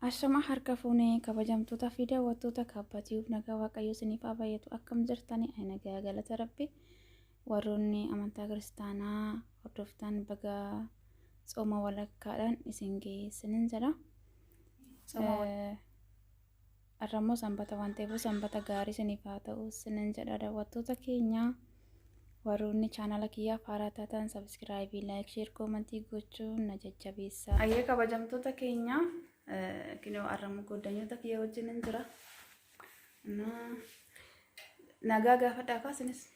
Ashama harka fuunee kabajamtoota fi daawwattoota kaabbaatiif nagaa waaqayyo isiniif haa baay'atu akkam jirtanii nagaa galata rabbi warroonni amantaa kiristaanaa hordoftan baga tsooma walakkaadhaan isin geessinin jedha. Arramoo sanbata waan ta'eef sanbata gaarii isiniif haa ta'u isinin jedha daawwattoota keenya. Warroonni chaanala kiyyaaf haaraa taatan sabskiraayibii, laayik, sheer, koomentii gochuun na jajjabeessaa. Ayyee kabajamtoota keenya kinoo arramoo goddanyoota kiyya wajjin hin jira. Nagaa gaafadhaa kaasinis.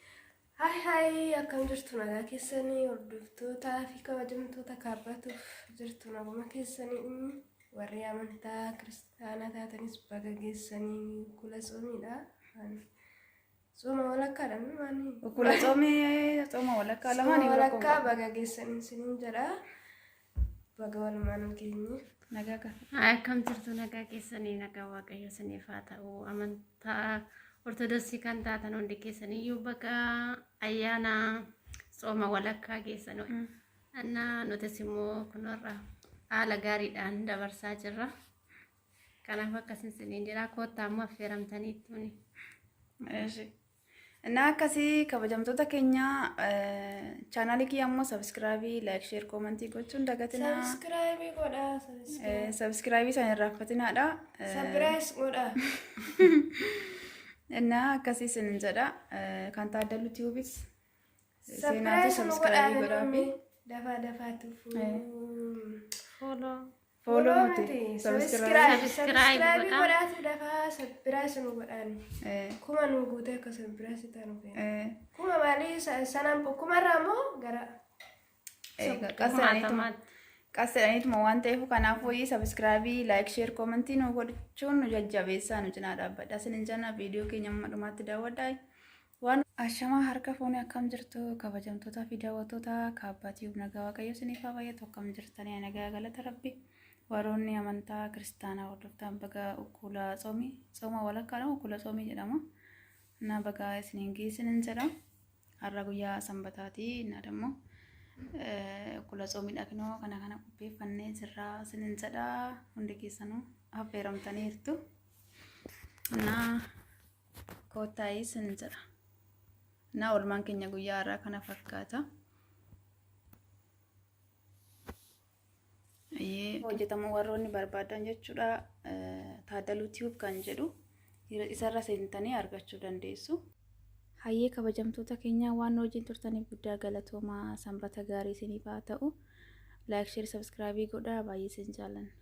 Hai akkam jirtu nagaa keessanii hordoftootaa fi kabajamtoota kaabbaatuuf jirtu naguma keessanii warri amantaa kiristaanaa taatanis baga geessanii kula soomiidha. Sooma walakkaadhaan maani? Kula soomii sooma walakkaa lamaanii walakkaa baga geessanii sinin jedha. Baga walumaan keenya. Nagaa ka. Akkam jirtu nagaa keessanii nagaa waaqayyo isiniif haa ta'u amantaa ortodoksii kan taatan hundi keessanii iyyuu baga ayyaana sooma walakkaa geessanii nutis immoo kunirra haala gaariidhaan dabarsaa jirra. Kanaaf akkasiin isiniin jedha koottaa immoo affeeramtaniittuuni. እና akkasii kabajamtoota keenya chaanalii kiyya immoo sabskiraayibii, laayik, sheer, koomentii gochuun dagatina. Sabskiraayibii godha. Sabskiraayibii san irraa fatinaadha. Sabskiraayis godha. እና akkasii isin jedha kan taaddalu tiዩብis seenaatu sabskiraayibii godhaafi dafaatu follow nuti sabskiraayibii godhaatu dafa sabskiraayis nu godhaan kuma nu guutee akka sabskiraayis ta'an kuma maalii sanaan kumarraa moo gara qasadaniituma waan ta'eef kanaafuu sabskiraayibii, laayik, sheer, koomentii nu gochuun nu jajjabeessaa nu cinaa dhaabbadha. Isinin jana viidiyoo keenya amma dhumaatti daawwadhaa. Waan ashamaa harka fuunee akkam jirtu kabajamtoota fi daawwattoota kaabbaatiif nagaa waaqayyo isiniif haa baay'atu akkam jirtanii nagaa galata rabbi. Warroonni amantaa kiristaanaa hordoftan baga ukkula sooma walakkaadhaan ukkula soomii jedhama. Na baga isiniin geessinin jedha. Har'a guyyaa sanbataati na dammoo ukkula soomiidha kinoo kana qopheeffannee jirra isiniin jedha hundi keessanuu affeeramtaniirtu. Na koottaa isiniin jedha. Na oolmaan keenya guyyaa har'aa kana fakkaata. Hojjetamu warroonni barbaadan jechuudha taaddaluu tiyuub kan jedhu isarra seentanii argachuu dandeessu. Hayyee kabajamtoota keenya waan wajjin turtaniif guddaa galatoomaa sanbata gaarii isiniif haa ta'u. Laayik, sheer, sabskiraayibii godhaa baay'ee isin jaalladha.